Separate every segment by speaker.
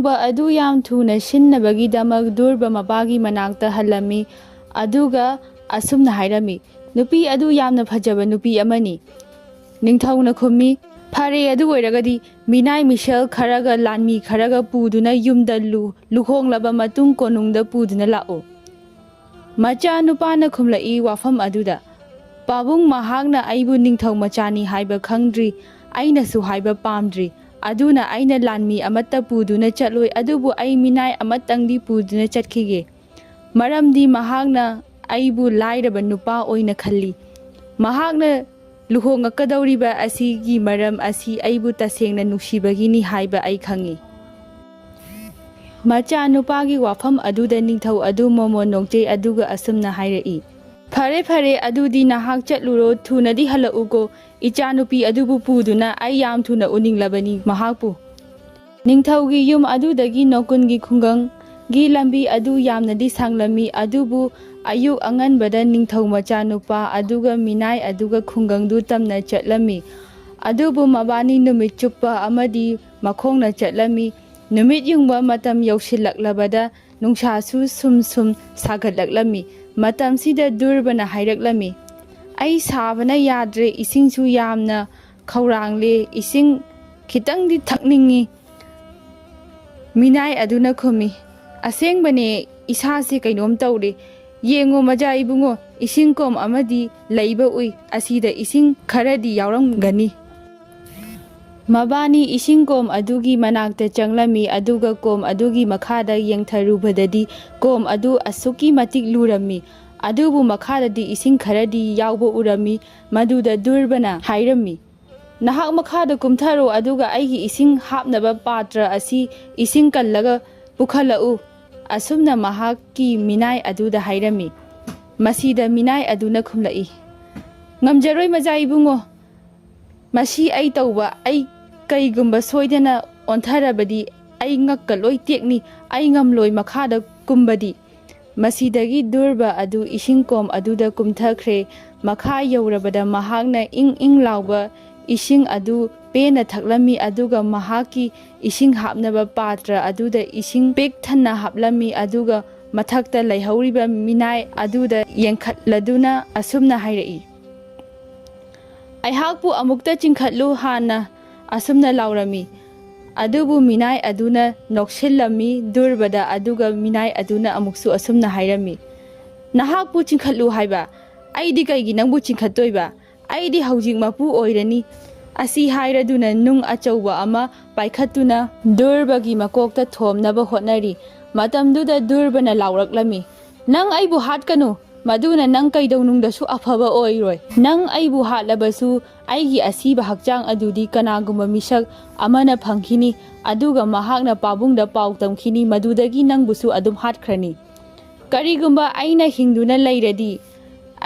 Speaker 1: ꯂꯨꯍꯣꯡꯕ ꯑꯗꯨ ꯌꯥꯝ ꯊꯨꯅ ꯁꯤꯟꯅꯕꯒꯤꯗꯃꯛ ꯗꯨꯔꯕ ꯃꯄꯥꯒꯤ ꯃꯅꯥꯛꯇ ꯍꯜꯂꯝꯃꯤ ꯑꯗꯨꯒ ꯑꯁꯨꯝꯅ ꯍꯥꯏꯔꯝꯃꯤ, ꯅꯨꯄꯤ ꯑꯗꯨ ꯌꯥꯝꯅ ꯐꯖꯕ ꯅꯨꯄꯤ ꯑꯃꯅꯤ꯫ ꯅꯤꯡꯊꯧꯅ ꯈꯨꯝꯃꯤ, ꯐꯔꯦ ꯑꯗꯨ ꯑꯣꯏꯔꯒꯗꯤ ꯃꯤꯅꯥꯏ ꯃꯤꯁꯦꯜ ꯈꯔꯒ ꯂꯥꯟꯃꯤ ꯈꯔꯒ ꯄꯨꯗꯨꯅ ꯌꯨꯝꯗ ꯂꯨꯍꯣꯡꯂꯕ ꯃꯇꯨꯡ ꯀꯣꯅꯨꯡꯗ ꯄꯨꯗꯨꯅ ꯂꯥꯛꯎ꯫ ꯃꯆꯥ ꯅꯨꯄꯥꯅ ꯈꯨꯝꯂꯛꯏ ꯋꯥꯐꯝ ꯑꯗꯨꯗ, ꯄꯥꯕꯨꯡ ꯃꯍꯥꯛꯅ ꯑꯩꯕꯨ ꯅꯤꯡꯊꯧ ꯃꯆꯥꯅꯤ ꯍꯥꯏꯕ ꯈꯪꯗ꯭ꯔꯤ, ꯑꯩꯅꯁꯨ ꯍꯥꯏꯕ ꯄꯥꯝꯗ꯭ꯔꯤ, ꯑꯗꯨꯅ ꯑꯩꯅ ꯂꯥꯟꯃꯤ ꯑꯃꯠꯇ ꯄꯨꯗꯨꯅ ꯆꯠꯂꯣꯏ, ꯑꯗꯨꯕꯨ ꯑꯩ ꯃꯤꯅꯥꯏ ꯑꯃꯇꯪꯗꯤ ꯄꯨꯗꯨꯅ ꯆꯠꯈꯤꯒꯦ, ꯃꯔꯝꯗꯤ ꯃꯍꯥꯛꯅ ꯑꯩꯕꯨ ꯂꯥꯏꯔꯕ ꯅꯨꯄꯥ ꯑꯣꯏꯅ ꯈꯜꯂꯤ꯫ ꯃꯍꯥꯛꯅ ꯂꯨꯍꯣꯡꯉꯛꯀꯗꯧꯔꯤꯕ ꯑꯁꯤꯒꯤ ꯃꯔꯝ ꯑꯁꯤ ꯑꯩꯕꯨ ꯇꯁꯦꯡꯅ ꯅꯨꯡꯁꯤꯕꯒꯤꯅꯤ ꯍꯥꯏꯕ ꯑꯩ ꯈꯪꯏ꯫ ꯃꯆꯥ ꯅꯨꯄꯥꯒꯤ ꯋꯥꯐꯝ ꯑꯗꯨꯗ ꯅꯤꯡꯊꯧ ꯑꯗꯨ ꯃꯣꯃꯣꯟ ꯅꯣꯛꯆꯩ ꯑꯗꯨꯒ ꯑꯁꯨꯝꯅ ꯍꯥꯏꯔꯛꯏ, ꯐꯔꯦ ꯐꯔꯦ ꯑꯗꯨꯗꯤ ꯅꯍꯥꯛ ꯆꯠꯂꯨꯔꯣ, ꯊꯨꯅꯗꯤ ꯍꯜꯂꯛꯎꯀꯣ, ꯏꯆꯥꯅꯨꯄꯤ ꯑꯗꯨꯕꯨ ꯄꯨꯗꯨꯅ ꯑꯩ ꯌꯥꯝ ꯊꯨꯅ ꯎꯅꯤꯡꯂꯕꯅꯤ ꯃꯍꯥꯛꯄꯨ꯫ ꯅꯤꯡꯊꯧꯒꯤ ꯌꯨꯝ ꯑꯗꯨꯗꯒꯤ ꯅꯣꯀꯨꯟꯒꯤ ꯈꯨꯡꯒꯪꯒꯤ ꯂꯝꯕꯤ ꯑꯗꯨ ꯌꯥꯝꯅꯗꯤ ꯁꯥꯡꯂꯝꯃꯤ, ꯑꯗꯨꯕꯨ ꯑꯌꯨꯛ ꯑꯉꯟꯕꯗ ꯅꯤꯡꯊꯧ ꯃꯆꯥꯅꯨꯄꯥ ꯑꯗꯨꯒ ꯃꯤꯅꯥꯏ ꯑꯗꯨꯒ ꯈꯨꯡꯒꯪꯗꯨ ꯇꯝꯅ ꯆꯠꯂꯝꯃꯤ, ꯑꯗꯨꯕꯨ ꯃꯕꯥꯅꯤ ꯅꯨꯃꯤꯠ ꯆꯨꯞꯄ ꯑꯃꯗꯤ ꯃꯈꯣꯡꯅ ꯆꯠꯂꯝꯃꯤ꯫ ꯅꯨꯃꯤꯠ ꯌꯨꯡꯕ ꯃꯇꯝ ꯌꯧꯁꯤꯜꯂꯛꯂꯕꯗ ꯅꯨꯡꯁꯥꯁꯨ ꯁꯨꯝ ꯁꯨꯝ ꯁꯥꯒꯠꯂꯛꯂꯝꯃꯤ꯫ ꯃꯇꯝꯁꯤꯗ ꯗꯨꯔꯕꯅ ꯍꯥꯏꯔꯛꯂꯝꯃꯤ, ꯑꯩ ꯁꯥꯕꯅ ꯌꯥꯗ꯭ꯔꯦ, ꯏꯁꯤꯡꯁꯨ ꯌꯥꯝꯅ ꯈꯧꯔꯥꯡꯂꯦ, ꯏꯁꯤꯡ ꯈꯤꯇꯪꯗꯤ ꯊꯛꯅꯤꯡꯉꯤ꯫ ꯃꯤꯅꯥꯏ ꯑꯗꯨꯅ ꯈꯨꯝꯃꯤ, ꯑꯁꯦꯡꯕꯅꯦ ꯏꯁꯥꯁꯦ ꯀꯩꯅꯣꯝ ꯇꯧꯔꯦ, ꯌꯦꯡꯉꯣ ꯃꯆꯥ ꯏꯕꯨꯡꯉꯣ, ꯏꯁꯤꯡ ꯀꯣꯝ ꯑꯃꯗꯤ ꯂꯩꯕ ꯎꯏ, ꯑꯁꯤꯗ ꯏꯁꯤꯡ ꯈꯔꯗꯤ ꯌꯥꯎꯔꯝꯒꯅꯤ꯫ ꯃꯕꯥꯅꯤ ꯏꯁꯤꯡ ꯀꯣꯝ ꯑꯗꯨꯒꯤ ꯃꯅꯥꯛꯇ ꯆꯪꯂꯝꯃꯤ, ꯑꯗꯨꯒ ꯀꯣꯝ ꯑꯗꯨꯒꯤ ꯃꯈꯥꯗ ꯌꯦꯡꯊꯔꯨꯕꯗꯗꯤ ꯀꯣꯝ ꯑꯗꯨ ꯑꯁꯨꯛꯀꯤ ꯃꯇꯤꯛ ꯂꯨꯔꯝꯃꯤ, ꯑꯗꯨꯕꯨ ꯃꯈꯥꯗꯗꯤ ꯏꯁꯤꯡ ꯈꯔꯗꯤ ꯌꯥꯎꯕ ꯎꯔꯝꯃꯤ꯫ ꯃꯗꯨꯗ ꯗꯨꯔꯕꯅ ꯍꯥꯏꯔꯝꯃꯤ, ꯅꯍꯥꯛ ꯃꯈꯥꯗ ꯀꯨꯝꯊꯔꯣ ꯑꯗꯨꯒ ꯑꯩꯒꯤ ꯏꯁꯤꯡ ꯍꯥꯞꯅꯕ ꯄꯥꯇ꯭ꯔ ꯑꯁꯤ ꯏꯁꯤꯡ ꯀꯜꯂꯒ ꯄꯨꯈꯠꯂꯛꯎ꯫ ꯑꯁꯨꯝꯅ ꯃꯍꯥꯛꯀꯤ ꯃꯤꯅꯥꯏ ꯑꯗꯨꯗ ꯍꯥꯏꯔꯝꯃꯤ꯫ ꯃꯁꯤꯗ ꯃꯤꯅꯥꯏ ꯑꯗꯨꯅ ꯈꯨꯝꯂꯛꯏ, ꯉꯝꯖꯔꯣꯏ ꯃꯆꯥ ꯏꯕꯨꯡꯉꯣ, ꯃꯁꯤ ꯑꯩ ꯇꯧꯕ, ꯑꯩ ꯀꯩꯒꯨꯝꯕ ꯁꯣꯏꯗꯅ ꯑꯣꯟꯊꯔꯕꯗꯤ ꯑꯩ ꯉꯛꯀ ꯂꯣꯏ ꯇꯦꯛꯅꯤ, ꯑꯩ ꯉꯝꯂꯣꯏ ꯃꯈꯥꯗ ꯀꯨꯝꯕꯗꯤ꯫ ꯃꯁꯤꯗꯒꯤ ꯗꯨꯔꯕ ꯑꯗꯨ ꯏꯁꯤꯡ ꯀꯣꯝ ꯑꯗꯨꯗ ꯀꯨꯝꯊꯈ꯭ꯔꯦ꯫ ꯃꯈꯥ ꯌꯧꯔꯕꯗ ꯃꯍꯥꯛꯅ ꯏꯪ ꯏꯪ ಲಾꯎꯕ ꯏꯁꯤꯡ ꯑꯗꯨ ꯄꯦꯟꯅ ꯊꯛꯂꯝꯃꯤ, ꯑꯗꯨꯒ ꯃꯍꯥꯛꯀꯤ ꯏꯁꯤꯡ ꯍꯥꯞꯅꯕ ꯄꯥꯇ꯭ꯔ ꯑꯗꯨꯗ ꯏꯁꯤꯡ ꯄꯤꯛ ꯊꯟꯅ ꯍꯥꯞꯂꯝꯃꯤ, ꯑꯗꯨꯒ ꯃꯊꯛꯇ ꯂꯩꯍꯧꯔꯤꯕ ꯃꯤꯅꯥꯏ ꯑꯗꯨꯗ ꯌꯦꯡꯈꯠꯂꯗꯨꯅ ꯑꯁꯨꯝꯅ ꯍꯥꯏꯔꯛꯏ, ꯑꯩꯍꯥꯛꯄꯨ ꯑꯃꯨꯛꯇ ꯆꯤꯡꯈꯠꯂꯨ ꯍꯥꯟꯅ ꯑꯁꯨꯝꯅ ꯂꯥꯎꯔꯝꯃꯤ꯫ ꯑꯗꯨꯕꯨ ꯃꯤꯅꯥꯏ ꯑꯗꯨꯅ ꯅꯣꯛꯁꯤꯜꯂꯝꯃꯤ ꯗꯨꯔꯕꯗ, ꯑꯗꯨꯒ ꯃꯤꯅꯥꯏ ꯑꯗꯨꯅ ꯑꯃꯨꯛꯁꯨ ꯑꯁꯨꯝꯅ ꯍꯥꯏꯔꯝꯃꯤ, ꯅꯍꯥꯛꯄꯨ ꯆꯤꯡꯈꯠꯂꯨ ꯍꯥꯏꯕ, ꯑꯩꯗꯤ ꯀꯩꯒꯤ ꯅꯪꯕꯨ ꯆꯤꯡꯈꯠꯇꯣꯏꯕ, ꯑꯩꯗꯤ ꯍꯧꯖꯤꯛ ꯃꯄꯨ ꯑꯣꯏꯔꯅꯤ꯫ ꯑꯁꯤ ꯍꯥꯏꯔꯗꯨꯅ ꯅꯨꯡ ꯑꯆꯧꯕ ꯑꯃ ꯄꯥꯏꯈꯠꯇꯨꯅ ꯗꯨꯔꯕꯒꯤ ꯃꯀꯣꯛꯇ ꯊꯣꯝꯅꯕ ꯍꯣꯠꯅꯔꯤ꯫ ꯃꯇꯝꯗꯨꯗ ꯗꯨꯔꯕꯅ ꯂꯥꯎꯔꯛꯂꯝꯃꯤ, ꯅꯪ ꯑꯩꯕꯨ ꯍꯥꯠꯀꯅꯨ, ꯃꯗꯨꯅ ꯅꯪ ꯀꯩꯗꯧꯅꯨꯡꯗꯁꯨ ꯑꯐꯕ ꯑꯣꯏꯔꯣꯏ, ꯅꯪ ꯑꯩꯕꯨ ꯍꯥꯠꯂꯕꯁꯨ ꯑꯩꯒꯤ ꯑꯁꯤꯕ ꯍꯛꯆꯥꯡ ꯑꯗꯨꯗꯤ ꯀꯅꯥꯒꯨꯝꯕ ꯃꯤꯁꯛ ꯑꯃꯅ ꯐꯪꯈꯤꯅꯤ, ꯑꯗꯨꯒ ꯃꯍꯥꯛꯅ ꯄꯥꯕꯨꯡꯗ ꯄꯥꯎ ꯇꯝꯈꯤꯅꯤ, ꯃꯗꯨꯗꯒꯤ ꯅꯪꯕꯨꯁꯨ ꯑꯗꯨꯝ ꯍꯥꯠꯈ꯭ꯔꯅꯤ꯫ ꯀꯔꯤꯒꯨꯝꯕ ꯑꯩꯅ ꯍꯤꯡꯗꯨꯅ ꯂꯩꯔꯗꯤ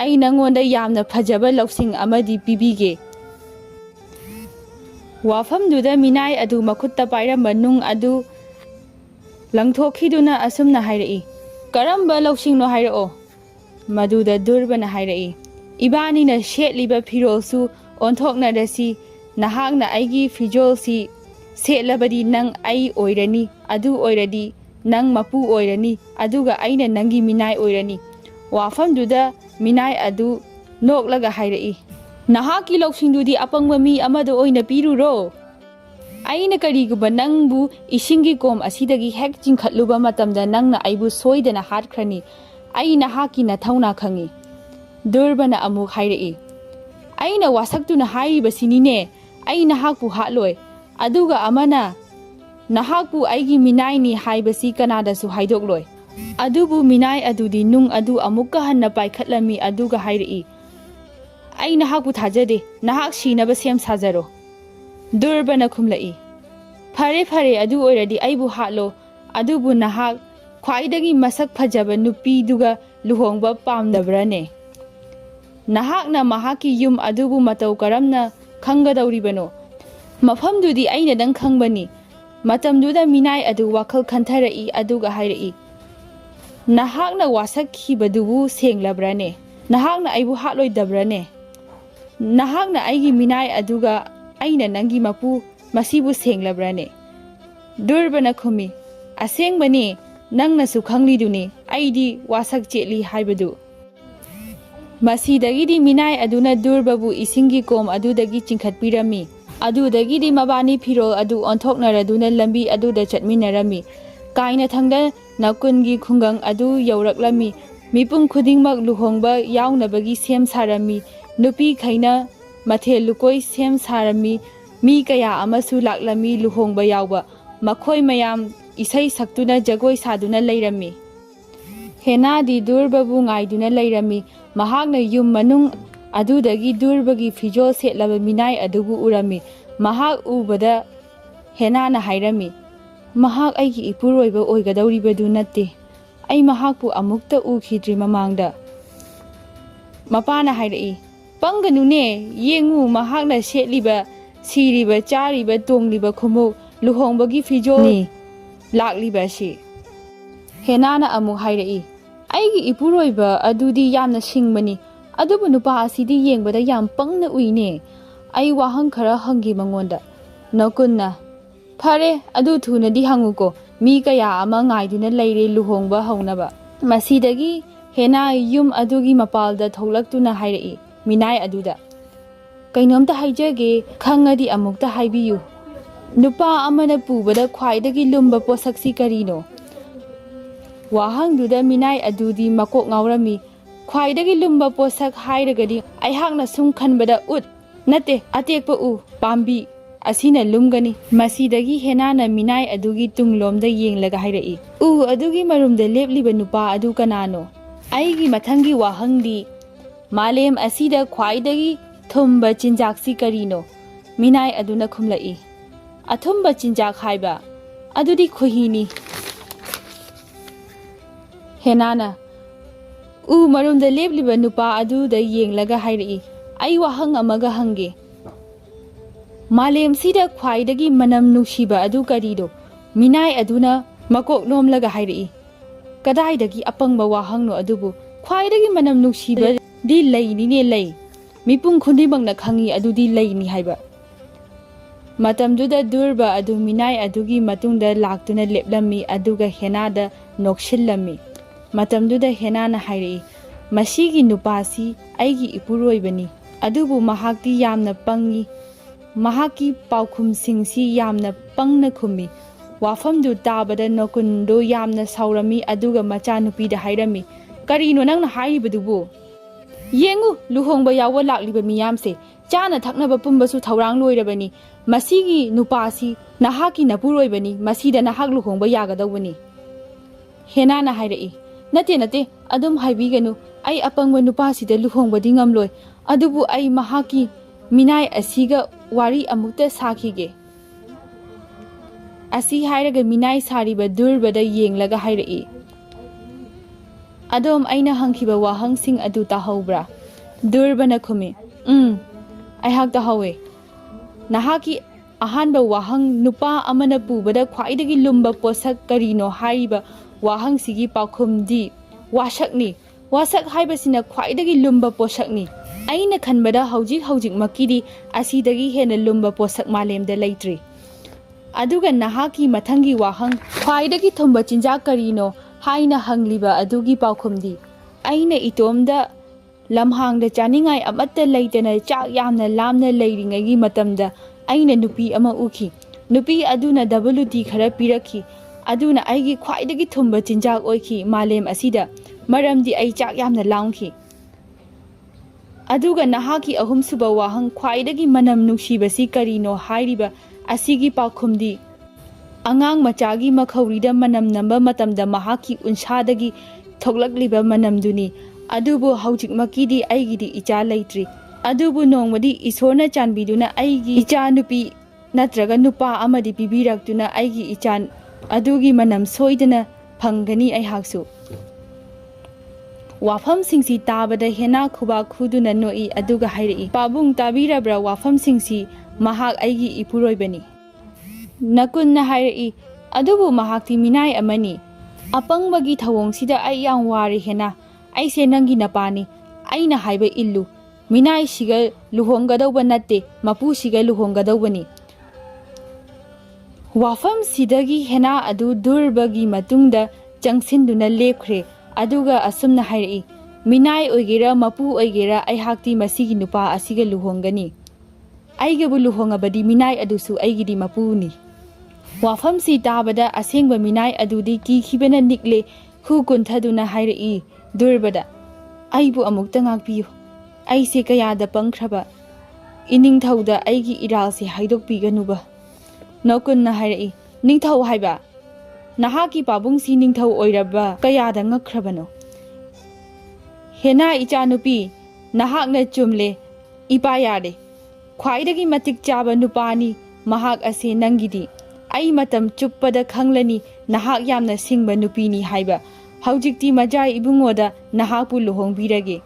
Speaker 1: ꯑꯩ ꯅꯪꯉꯣꯟꯗ ꯌꯥꯝꯅ ꯐꯖꯕ ꯂꯧꯁꯤꯡ ꯑꯃꯗꯤ ꯄꯤꯕꯤꯒꯦ꯫ ꯋꯥꯐꯝꯗꯨꯗ ꯃꯤꯅꯥꯏ ꯑꯗꯨ ꯃꯈꯨꯠꯇ ꯄꯥꯏꯔꯝꯕ ꯅꯨꯡ ꯑꯗꯨ ꯂꯪꯊꯣꯛꯈꯤꯗꯨꯅ ꯑꯁꯨꯝꯅ ꯍꯥꯏꯔꯛꯏ, ꯀꯔꯝꯕ ꯂꯧꯁꯤꯡꯅꯣ ꯍꯥꯏꯔꯛꯑꯣ꯫ ꯃꯗꯨꯗ ꯗꯨꯔꯕꯅ ꯍꯥꯏꯔꯛꯏ, ꯏꯕꯥꯅꯤꯅ ꯁꯦꯠꯂꯤꯕ ꯐꯤꯔꯣꯜꯁꯨ ꯑꯣꯟꯊꯣꯛꯅꯔꯁꯤ, ꯅꯍꯥꯛꯅ ꯑꯩꯒꯤ ꯐꯤꯖꯣꯜꯁꯤ ꯁꯦꯠꯂꯕꯗꯤ ꯅꯪ ꯑꯩ ꯑꯣꯏꯔꯅꯤ, ꯑꯗꯨ ꯑꯣꯏꯔꯗꯤ ꯅꯪ ꯃꯄꯨ ꯑꯣꯏꯔꯅꯤ, ꯑꯗꯨꯒ ꯑꯩꯅ ꯅꯪꯒꯤ ꯃꯤꯅꯥꯏ ꯑꯣꯏꯔꯅꯤ꯫ ꯋꯥꯐꯝꯗꯨꯗ ꯃꯤꯅꯥꯏ ꯑꯗꯨ ꯅꯣꯛꯂꯒ ꯍꯥꯏꯔꯛꯏ, ꯅꯍꯥꯛꯀꯤ ꯂꯧꯁꯤꯡꯗꯨꯗꯤ ꯑꯄꯪꯕ ꯃꯤ ꯑꯃꯗ ꯑꯣꯏꯅ ꯄꯤꯔꯨꯔꯣ, ꯑꯩꯅ ꯀꯔꯤꯒꯨꯝꯕ ꯅꯪꯕꯨ ꯏꯁꯤꯡꯒꯤ ꯀꯣꯝ ꯑꯁꯤꯗꯒꯤ ꯍꯦꯛ ꯆꯤꯡꯈꯠꯂꯨꯕ ꯃꯇꯝꯗ ꯅꯪꯅ ꯑꯩꯕꯨ ꯁꯣꯏꯗꯅ ꯍꯥꯠꯈ꯭ꯔꯅꯤ, ꯑꯩ ꯅꯍꯥꯛꯀꯤ ꯅꯊꯧꯅꯥ ꯈꯪꯏ꯫ ꯗꯨꯔꯕꯅ ꯑꯃꯨꯛ ꯍꯥꯏꯔꯛꯏ, ꯑꯩꯅ ꯋꯥꯁꯛꯇꯨꯅ ꯍꯥꯏꯔꯤꯕꯁꯤꯅꯤꯅꯦ, ꯑꯩ ꯅꯍꯥꯛꯄꯨ ꯍꯥꯠꯂꯣꯏ, ꯑꯗꯨꯒ ꯑꯃꯅ ꯅꯍꯥꯛꯄꯨ ꯑꯩꯒꯤ ꯃꯤꯅꯥꯏꯅꯤ ꯍꯥꯏꯕꯁꯤ ꯀꯅꯥꯗꯁꯨ ꯍꯥꯏꯗꯣꯛꯂꯣꯏ꯫ ꯑꯗꯨꯕꯨ ꯃꯤꯅꯥꯏ ꯑꯗꯨꯗꯤ ꯅꯨꯡ ꯑꯗꯨ ꯑꯃꯨꯛꯀ ꯍꯟꯅ ꯄꯥꯏꯈꯠꯂꯝꯃꯤ, ꯑꯗꯨꯒ ꯍꯥꯏꯔꯛꯏ, ꯑꯩ ꯅꯍꯥꯛꯄꯨ ꯊꯥꯖꯗꯦ, ꯅꯍꯥꯛ ꯁꯤꯅꯕ ꯁꯦꯝ ꯁꯥꯖꯔꯣ꯫ ꯗꯨꯔꯕꯅ ꯈꯨꯝꯂꯛꯏ, ꯐꯔꯦ ꯐꯔꯦ ꯑꯗꯨ ꯑꯣꯏꯔꯗꯤ ꯑꯩꯕꯨ ꯍꯥꯠꯂꯣ, ꯑꯗꯨꯕꯨ ꯅꯍꯥꯛ ꯈ꯭ꯋꯥꯏꯗꯒꯤ ꯃꯁꯛ ꯐꯖꯕ ꯅꯨꯄꯤꯗꯨꯒ ꯂꯨꯍꯣꯡꯕ ꯄꯥꯝꯗꯕ꯭ꯔꯅꯦ? ꯅꯍꯥꯛꯅ ꯃꯍꯥꯛꯀꯤ ꯌꯨꯝ ꯑꯗꯨꯕꯨ ꯃꯇꯧ ꯀꯔꯝꯅ ꯈꯪꯒꯗꯧꯔꯤꯕꯅꯣ? ꯃꯐꯝꯗꯨꯗꯤ ꯑꯩꯅꯗꯪ ꯈꯪꯕꯅꯤ꯫ ꯃꯇꯝꯗꯨꯗ ꯃꯤꯅꯥꯏ ꯑꯗꯨ ꯋꯥꯈꯜ ꯈꯟꯊꯔꯛꯏ, ꯑꯗꯨꯒ ꯍꯥꯏꯔꯛꯏ, ꯅꯍꯥꯛꯅ ꯋꯥꯁꯛꯈꯤꯕꯗꯨꯕꯨ ꯁꯦꯡꯂꯕ꯭ꯔꯅꯦ? ꯅꯍꯥꯛꯅ ꯑꯩꯕꯨ ꯍꯥꯠꯂꯣꯏꯗꯕ꯭ꯔꯅꯦ? ꯅꯍꯥꯛꯅ ꯑꯩꯒꯤ ꯃꯤꯅꯥꯏ ꯑꯗꯨꯒ ꯑꯩꯅ ꯅꯪꯒꯤ ꯃꯄꯨ, ꯃꯁꯤꯕꯨ ꯁꯦꯡꯂꯕ꯭ꯔꯅꯦ? ꯗꯨꯔꯕꯅ ꯈꯨꯝꯃꯤ, Asengbani nangnasu khangliduni aidi wasak chetli haibadu. Masidagidi minai aduna durbabu isingi kom adudagi chingkhatpirami. Adudagidi mabani phirol adu onthoknaraduna lambi aduda chatminarami. Kaina thangda nakungi khungang adu yauraklami. Mipung khudingmak luhongba yaunabagi sem sarami. Nupi khaina mathel lukoi sem sarami. Mi kaya amasu laklami luhongba yauba. Makhoi mayam isai saktuna jagoi saduna lairami. Hena di durbabu ngaiduna lairami. Mahakna yum manung adudagi durbagi fijol setlaba minai adubu urami. Mahak ubada hena na hairami. Mahak aigi ipuroiba oigadawribadu natte. Ai mahakpu amukta ukhidri mamangda. Mapana hairai. Panganune yengu mahakna setliba siriba chariba tongliba khumuk luhongbagi fijol ni lakliba shi. Hena na amuk hairai. Aigi ipuroiba adudi yamna singmani. Adubu nupa asidi yengbada yam pangna uine. Ai wahang khara hangi mangonda. Nakunna. Phare adu thuna di hanguko. Mi kaya ama ngaiduna leire luhongba haunaba. Masidagi hena yum adugi mapalda tholaktuna hairai. Minai aduda. Kainomta haijage khangadi amukta haibiyu. Nupa amana pubada khwaidagi lumba posaksi karino. Wahang duda minai adudi makok ngaurami. Khwaidagi lumba posak hairagadi aihakna sum khanbada ut nate atekpa u pambi asina lumgani. Masidagi henana minai adugi tunglomda yenglaga hairai. Adugi marumda lepliba nupa adu kanano. Aigi mathangi wahangdi malem asida khwaidagi thumba chinjaksi karino. Minai aduna khumlai. Athumba chinjak haiba adudi khuhini. Henana marumda lepliba nupa aduda yenglaga hairai. Ai wahang amaga hange. Malem sida khwaidagi manam nushiba adu karido. Minai aduna makok nomlaga hairai. Kadaidagi apangba wahangno adubu khwaidagi manam nushiba di lay ni lay. Mipung khundibangna khangi adudi lay ni haiba. Matamduda durba adu minai adugi matungda laktuna leplami aduga henada nokshillami. Matamduda henana hairai. Masigi nupasi aigi ipuroibani. Adubu mahakti yamna pangi. Mahaki paukhum singsi yamna pangna khumi. Wafamdu tabada nokundo yamna saurami aduga machanupida hairami. Karino nangna haibadubu. Yengu luhongba yawa lakliba miyamse. Chana thaknaba pumbasu thaurang loirabani. Masigi nupasi nahaki napuroibani. Masida nahak luhongba yagadawani. Henana hairai. Nate adum haibiganu. Ai apangwa nupasida luhongba dingamloi. Adubu ai mahaki minai asiga wari amukta sakige. Asi hairaga minai sariba durbada yenglaga hairai. Adom aina hangkiba wahang sing adu tahawbra. Durbana khumi. Ai hak tahawe. Nahaki ahanba wahang nupa amana pubada khwaidagi lumba posak karino haiba wahang sigi paukhum di wasakni. Wasak haibasina khwaidagi lumba posakni. Aina khanbada haujik makidi asidagi hena lumba posak malemda leitri. Aduga nahaki mathangi wahang khwaidagi thumba chinjak karino haina hangliba adugi paukhumdi. Aina itomda lamhangda chaningai amatta leitana chak yamna lamna leiringagi matamda aina nupi ama uki. Nupi aduna WD khara pirakhi. Aduna aigi khwaidagi thumba chinjak oiki malem asida. Maramdi ai chak yamna laungki. Aduga nahaki ahumsuba wahang khwaidagi manam nushibasi karino hairiba asigi paukhumdi. Angang machagi makhaurida manam namba matamda mahaki unsadagi thoklakliba manamduni. Adubu haujik makidi aigidi icha leitri. Adubu nongmadi isorna chanbiduna aigi icha nupi natraga nupa amadi pibiraktuna aigi icha adugi manam soidana phangani ai haksu. Wafam singsi tabada hena khuba khuduna noi aduga hairai. Pabung tabirabra wafam singsi mahak aigi ipuroibani. Nakunna hairai. Adubu mahakti minai amani. Apangbagi thawong sida ai yang wari hena. Ai se nangi napani. Ai na haiba illu. Minai siga luhonggadawba natte. Mapu siga luhonggadawbani. Wafam sidagi hena adu durbagi matungda changsindu na lepkhre aduga asumna hairi minai oigera mapu oigera ai hakti masigi nupa asiga luhongani aiga bu luhongabadi minai adusu aigidi mapuni wafam si tabada asengba minai adudi ki khibena nikle hu kunthaduna hairi durbada aibu amukta ngakpiyu aise kayada pangkhraba ining thauda aigi iralse haidok piganuba nokun na hairi ning thau haiba nahaki pabung si ning thau oiraba kayada ngakhrabano hena ichanupi nahak na chumle ipa yade khwaidagi matik chaba nupani mahak ase nangidi ai matam chuppada khanglani nahak yamna singba nupini haiba haujikti majai ibungoda nahakpu luhongbirage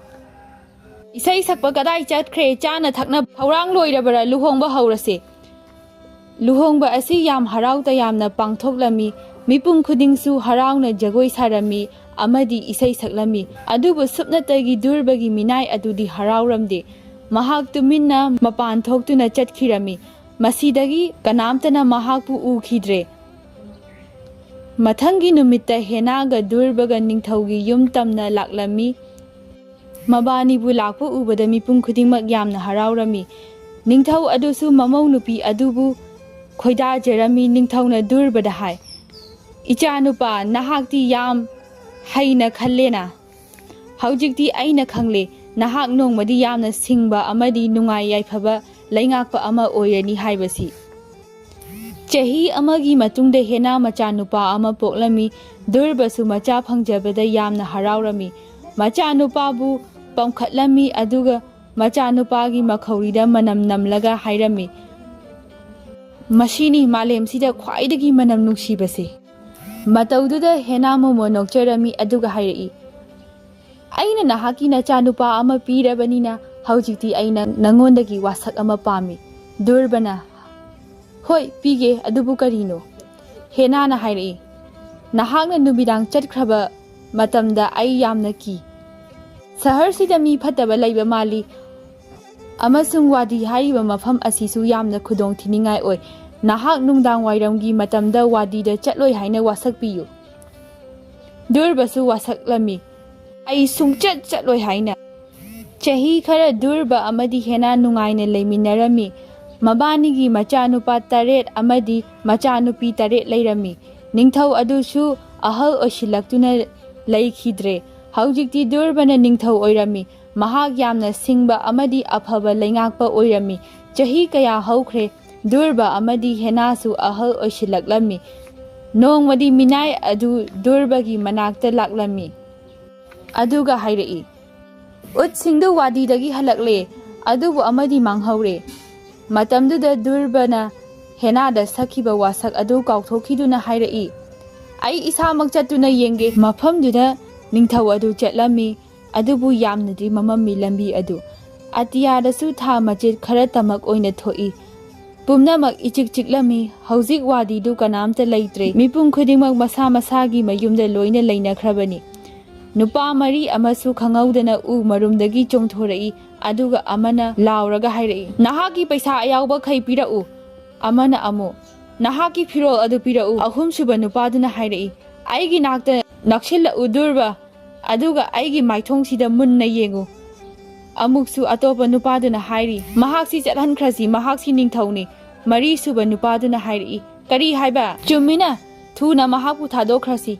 Speaker 1: isai sakpa kadai chatkre chana thakna phawrang loirabara luhongba haurase luhongba asi yam harauta yamna pangthoklami mipung khudingsu harauna jagoi sarami amadi isai saklami adubu supnatagi durbagi minai adudi harauramde mahak tuminna mapan thoktuna chatkhirami masidagi kanamtana mahakpu ukhidre mathangi numitta henaga durbaga ningthaugi yum tamna laklami mabani bu lakpu ubada mipung khudingmak yamna haraurami ningthau adusu mamau nupi adubu khoida jerami ningthauna durbada hai ichanupa nahakti yam haina khallena haujikti aina khangle nahak nongmadi yamna singba amadi nungai yaifaba laingakpa ama oyani haibasi chahi amagi matungde hena macha nupa ama poklami durbasu macha phangjabada yamna haraurami macha nupa bu pamkhatlami aduga macha nupa gi makhaurida manam namlaga hairami mashini malem sida khwaidagi manam nuksibase mataududa hena momo nokcherami aduga hairi aina nahaki nacha nupa ama pirabanina haujikti aina nangondagi wasak ama pami durbana hoi pige adubu karino hena na hairi nahakna nubidang chatkraba matamda ai yamna ki sahar sida mi phataba laiba mali amasung wadi haiba mafam asisu yamna khudong thiningai oi nahak nungdang wairamgi matamda wadi da chatloi haina wasak piyu durbasu wasaklami ai sungchat chatloi haina chahi khara durba amadi hena nungaina leiminarami mabanigi machanupa taret amadi machanupi taret leirami ningthau adusu ahal oshilaktuna leikhidre haujikti durbana ningthau oirami mahak yamna singba amadi afaba leingakpa oirami chahi kaya haukhre durba amadi henasu ahal oshilaklami nongmadi minai adu durbagi manakta laklami aduga hairi utsingdu wadidagi halakle adubu amadi manghaure matamduda durbana henada sakhiba wasak adu kauthokhiduna hairi ai isamak chatuna yenge mafamduda ningthau adu chatlami adubu yamnadi mamammi lambi adu atiyadasu tha majit khara tamak oina thoi pumnamak ichik chiklami hauzik wadi du kanamta leitre mipung khudingmak masa masagi mayumda loina leinakhrabani nupa mari amasu khangaudana u marumdagi chongthorai aduga amana lauraga hairi nahaki paisa ayawba khai pirau amana amo nahaki phirol adu pirau ahum suba nupa duna hairi aigi nakta nakshilla udurba aduga aigi maithong sida munna yengu amuksu atopa nupa duna hairi mahaksi chathan khrasi mahaksi ningthauni mari suba nupa duna hairi kari haiba chumina thuna mahapu thadokhrasi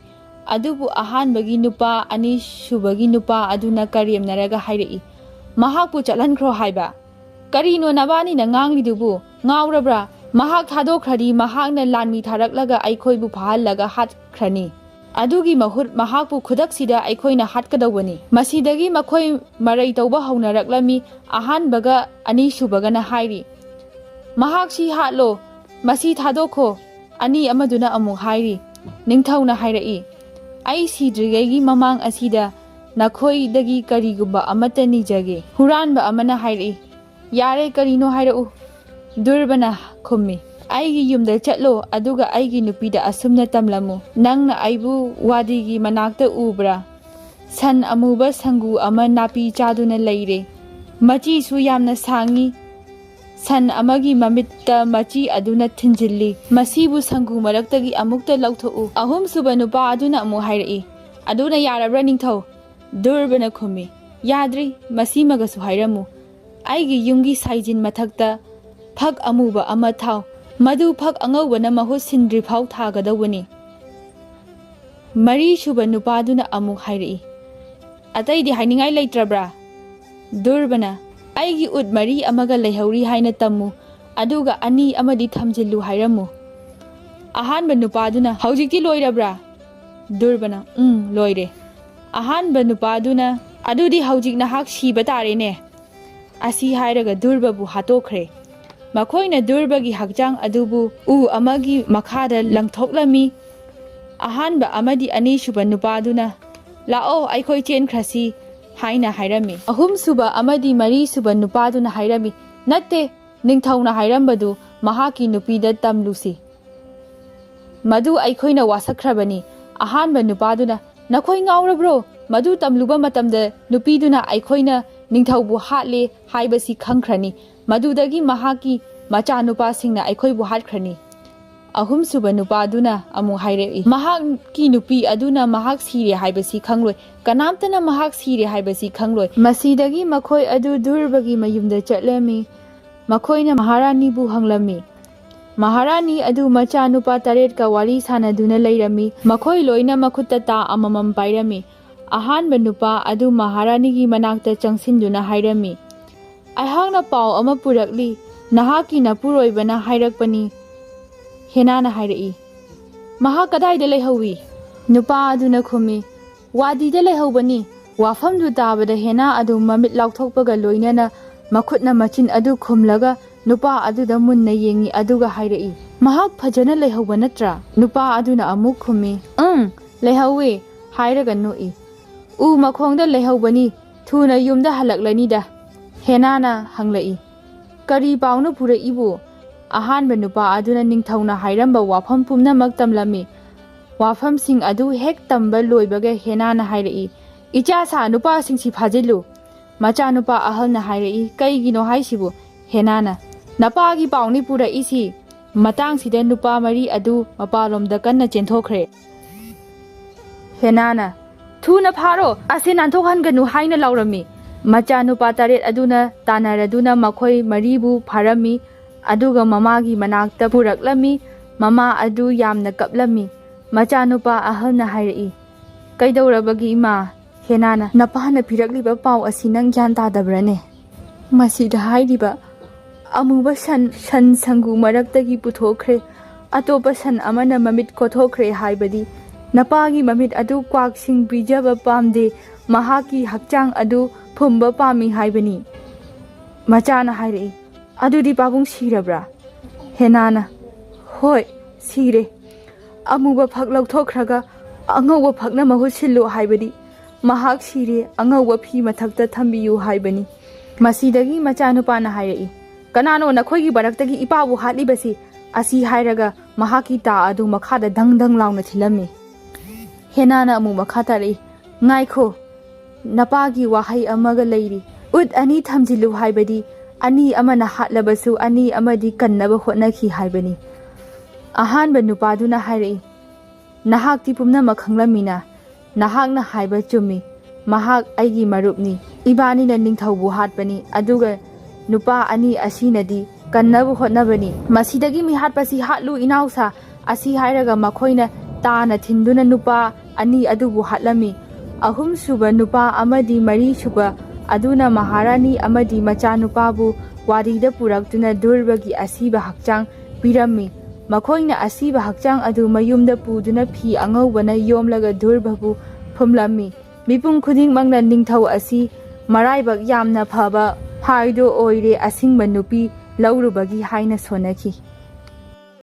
Speaker 1: adubu ahanbagi nupa ani subagi nupa aduna karemnaraga hairi mahakpu chatlankhro haiba karino nabani na nganglidubu ngawrabra mahak thadokhradi mahakna lanmi tharaklaga aikhoibu phahallaga hatkhrani adugi mahut mahakpu khudaksida aikhoina hatkadawani masidagi makhoi marai tawba haunaraklami ahanbaga ani subagana hairi mahaksi hatlo masi thadokho ani amaduna amu hairi ningthauna hairi ai sidrigagi mamang asida nakhoi dagi karigumba amata nijage huranba amana hairi yare karino hairau durbana khummi aigi yumda chatlo aduga aigi nupida asumna tamlamu nangna aibu wadigi manakta ubra san amuba sangu ama napi chaduna leire machi su yamna sangi सन अमगी ममित्ता मची अदुना थिंजिल्ली मसीबु संगु मरक्तगी अमुक्ता लौथोउ अहुम सुबा नुपा अदुना अमु हाइरई अदुना यारब्रा Ningthou दुर्बना खुमी याद्री मसीमगसु हाइरमु आइगी युंगी साइजिन मथक्ता fuck अमुबा अमा थाउ मधु fuck अंगौबना महु सिंद्रि फाउ थागदौबनी मरी सुबा नुपादुना अमु हाइरई अतैदी हाइनिंगाइ लैत्रब्रा दुर्बना आइगी उद मरी अमगा लेहौरी हाइना तम्मु अदुगा अनि अमदी थमजिल्लु हाइरमु अहानबा नुपादुना हौजिक्ति लोइरब्रा दुर्बना लोइरे अहानबा नुपादुना अदुदी हौजिक नहाक सिबा तारेने असी हाइरगा दुर्बाबु हातोख्रे मखोइना दुर्बागी हकचांग अदुबु उ अमगी मखादा लंगथोक्लमी अहानबा अमदी अनीसुबा नुपादुना लाओ आइखोइ चेनख्रसी हाइना हाइरमी अहुम सुबा अमदी मरी सुबा नुपादुना हाइरमी नत्ते निंगथौना हाइरमबदु महाकी नुपीदा तमलुसी मधु आइखोइना वासख्रबनी अहानबा नुपादुना नखोइ ngaurabro मधु तमलुबा मतमदा नुपीदुना आइखोइना निंगथौबु हाटले हाइबसी खंख्रनी मधुदगी महाकी मचा नुपासिंगना आइखोइबु हाटख्रनी अहुम सुबा नुपादुना अमु हाइरेई महाकी नुपी अदुना महाक सिरे हाइबसी खंगलोय कनामतना महाक सिरे हाइबसी खंगलोय मसीदगी मखोय अदु दुर्बगी मयुमदा चटलमी मखोइना महारानीबु हंगलमी महारानी अदु मचा नुपा तरेट का वारी सानादुना लैरमी मखोय लोइना मखुत्ता ता अममम पाइरमी अहानबा नुपा अदु महारानीगी मनाक्ता चंगसिनदुना हाइरमी अहांगना पाव अमा पुरकली नहाकी नपुरोइबना हाइरकपनी हेनाना हाइरई महा कदाइदा लेहौवी नुपा अदुना खुमी वादीदा लेहौबनी वाफमदु ताबदा हेना अदु ममित लाउथोकपगा लोइनाना मखुतना मचिन अदु खुमलगा नुपा अदुदा मुन्ना येंगी अदुगा हाइरई महा फजना लेहौबा नत्रा नुपा अदुना अमुक खुमी लेहौवे हाइरगा नुई उ मखोंगदा लेहौबनी थुना युमदा हलकलनीदा हेनाना हंगलई करी पाउनु पुरईबु अहानबा नुपा अदुना निंगथौना हाइरम्बा वाफम पुमनमक तमलमी वाफम सिंग अदु हेक तंबा लोइबगा हेनाना हाइरई इचा सा नुपा सिंगसी फाजिलु मचा नुपा अहलना हाइरई कईगिनो हाइसिबु हेनाना नपागी पाउनी पुरईसी मतांगसिदा नुपा मरी अदु मपालोमदा कन्ना चेंथोख्रे हेनाना थुना फारो असे नांथोखहनगनु हाइना लाउरमी मचा नुपा तरेट अदुना तानारदुना मखोय मरीबु फारमी अदुगा ममागी मनाक्ता पुरकलमी ममा अदु यामना कपलमी मचा नुपा अहलना हाइरई कैदौरबगी इमा हेनाना नपाना फिरकलिबा पाव असि नंग ग्यान तादब्रने मसिदा हाइरिबा अमुबा सन संगु मरक्तगी पुथोख्रे अतोपा सन अमना ममित कोथोख्रे हाइबदी नपागी ममित अदु क्वाकसिंग बिजबा पामदे महाकी हकचांग अदु फुंबा पामी हाइबनी मचाना हाइरई अदुदी पाबुंग सिरब्रा हेनाना होय सिरे अमुबा फक लौथोख्रगा अंगौबा फकना महु सिल्लो हाइबदी महाक सिरे अंगौबा फी मथक्ता थंबियु हाइबनी मसीदगी मचानुपाना हाइरई कनानो नखोइगी बरक्तगी इपाबु हाटलिबसी असी हाइरगा महाकी ता अदु मखादा दंग दंग लाउना थिलमी हेनाना अमु मखा तारई ngaikho napagi wahai amaga leiri ud ani thamjilu haibadi ani amana hatlabasu ani amadi kannaba hotnaki haibani ahanba nupaduna hairei nahak ti pumna makhanglamina nahakna haiba chumi mahak aigi marupni ibani na ningthaubu hatbani aduga nupa ani asinadi kannabu hotnabani masidagi mi hatpasi hatlu inausa asi hairaga makhoina tana thinduna nupa ani adubu hatlami ahum suba nupa amadi mari suba aduna maharani amadi macha nupabu warida puraktuna durbagi asiba hakchang pirami makhoina asiba hakchang adu mayumda puduna phi angaubana yomlaga durbabu phumlami mipum khuding mangna ningthau asi maraibak yamna phaba haido oire asingba nupi laurubagi haina sonaki